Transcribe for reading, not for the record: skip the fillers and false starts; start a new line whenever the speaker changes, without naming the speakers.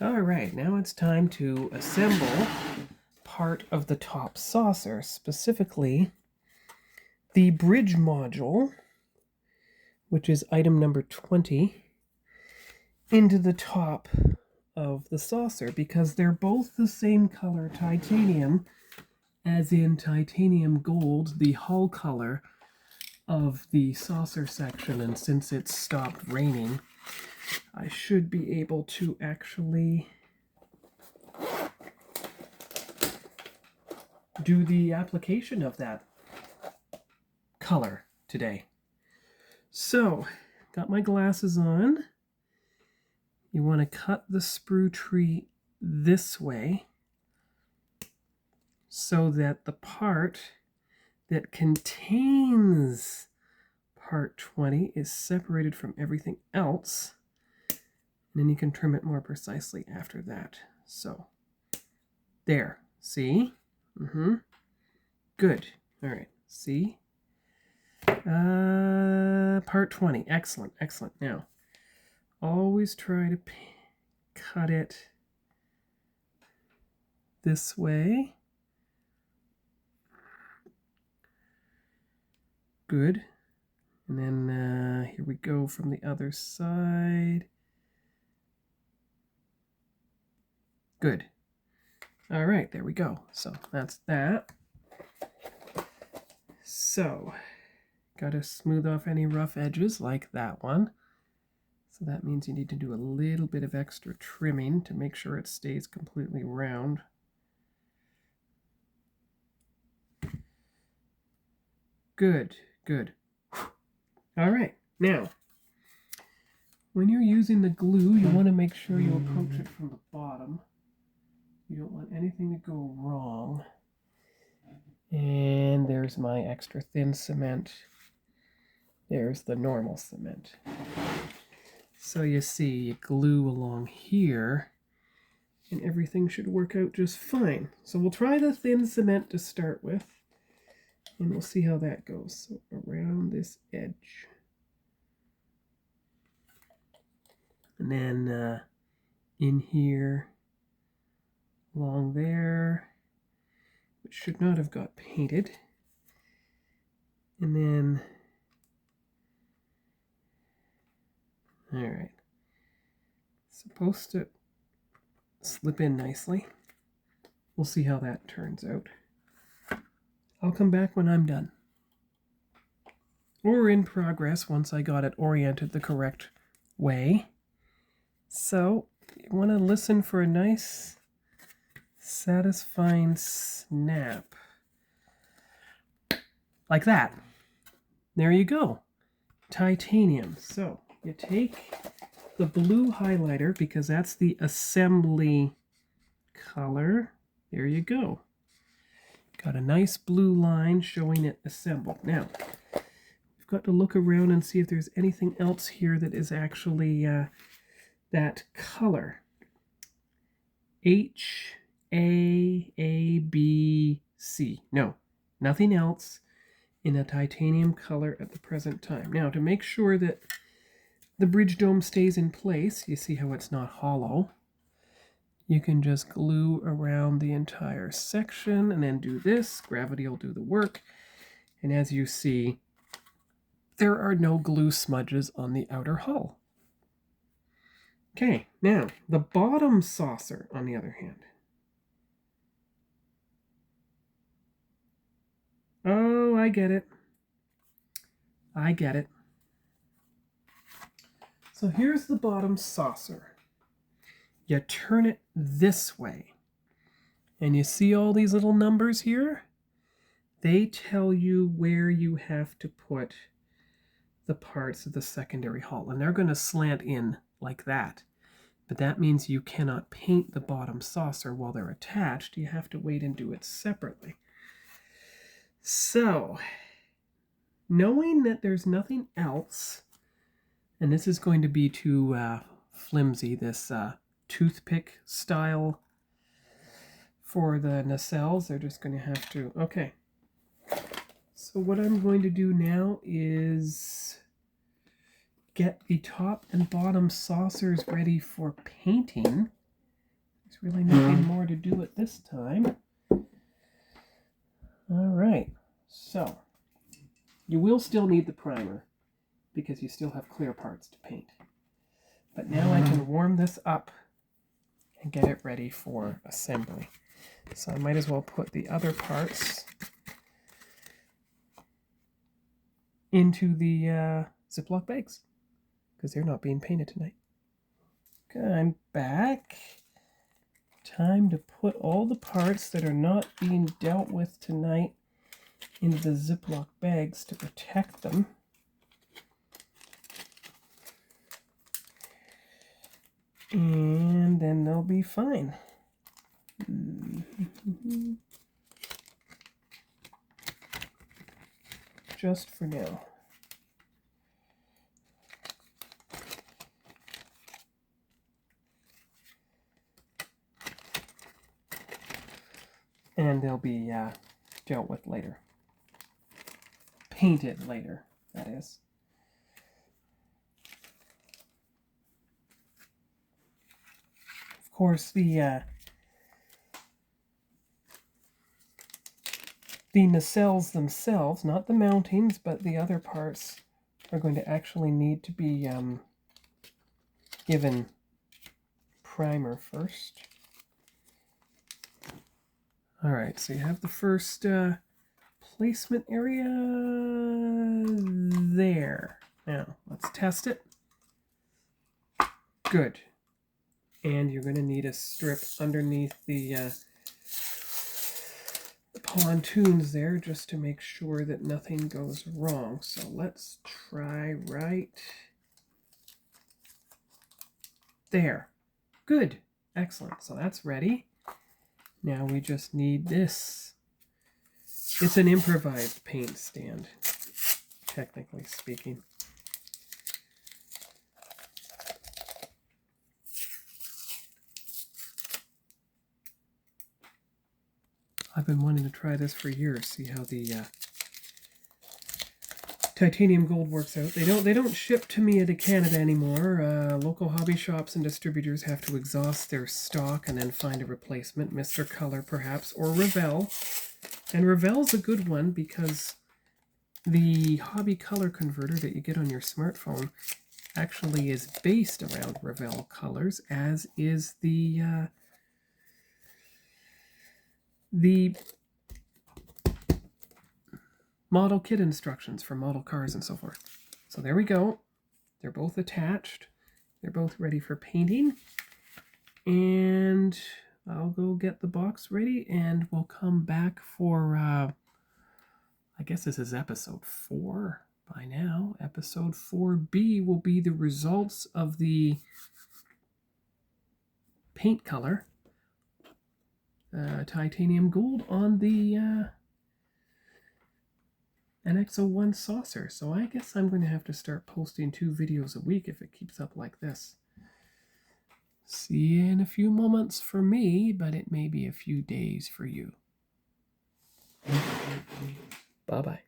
All right, now it's time to assemble part of the top saucer, specifically the bridge module, which is item number 20, into the top of the saucer because they're both the same color titanium, as in titanium gold, the hull color of the saucer section. And since it's stopped raining, I should be able to actually do the application of that color today. So, got my glasses on. You want to cut the sprue tree this way so that the part that contains part 20 is separated from everything else. And then you can trim it more precisely after that. So, there. See? Good. All right. See? Part 20. Excellent. Excellent. Now, always try to cut it this way. Good. And then here we go from the other side. Good. All right, there we go. So that's that. So, got to smooth off any rough edges like that one. So that means you need to do a little bit of extra trimming to make sure it stays completely round. Good, good. All right, now, when you're using the glue, you want to make sure you approach it from the bottom. You don't want anything to go wrong. And there's my extra thin cement. There's the normal cement. So you see, you glue along here, and everything should work out just fine. So we'll try the thin cement to start with, and we'll see how that goes. So around this edge. And then in here, along there, which should not have got painted. And then, all right, supposed to slip in nicely. We'll see how that turns out. I'll come back when I'm done. Or in progress once I got it oriented the correct way. So, you want to listen for a nice, satisfying snap. Like that. There you go. Titanium. So, you take the blue highlighter because that's the assembly color. There you go. Got a nice blue line showing it assembled. Now, we've got to look around and see if there's anything else here that is actually that color. H, A, B, C. No, nothing else in a titanium color at the present time. Now, to make sure that the bridge dome stays in place, you see how it's not hollow, you can just glue around the entire section and then do this. Gravity will do the work. And as you see, there are no glue smudges on the outer hull. Okay, now the bottom saucer, on the other hand. Oh, I get it. I get it. So here's the bottom saucer. You turn it this way. And you see all these little numbers here? They tell you where you have to put the parts of the secondary hull. And they're going to slant in like that. But that means you cannot paint the bottom saucer while they're attached. You have to wait and do it separately. So, knowing that there's nothing else, and this is going to be too flimsy, this toothpick style for the nacelles, they're just going to have to, okay. So what I'm going to do now is get the top and bottom saucers ready for painting. There's really nothing more to do at this time. All right, so you will still need the primer because you still have clear parts to paint. But now I can warm this up and get it ready for assembly. So I might as well put the other parts into the Ziploc bags because they're not being painted tonight. Okay, I'm back. Time to put all the parts that are not being dealt with tonight into the Ziploc bags to protect them. And then they'll be fine. Just for now. And they'll be dealt with later. Painted later, that is. Of course, the nacelles themselves, not the mountings, but the other parts, are going to actually need to be given primer first. All right, so you have the first placement area there. Now, let's test it. Good. And you're going to need a strip underneath the pontoons there just to make sure that nothing goes wrong. So let's try right there. Good. Excellent. So that's ready. Now we just need this. It's an improvised paint stand, technically speaking. I've been wanting to try this for years, see how the titanium gold works out. They don't ship to me into Canada anymore. Local hobby shops and distributors have to exhaust their stock and then find a replacement. Mr. Color, perhaps, or Revell. And Revell's a good one because the hobby color converter that you get on your smartphone actually is based around Revell colors, as is the model kit instructions for model cars and so forth. So there we go. They're both attached. They're both ready for painting. And I'll go get the box ready and we'll come back for, I guess this is episode 4 by now. Episode 4B will be the results of the paint color. Titanium gold on the NX-01 saucer. So I guess I'm going to have to start posting 2 videos a week if it keeps up like this. See you in a few moments for me, but it may be a few days for you. Bye-bye.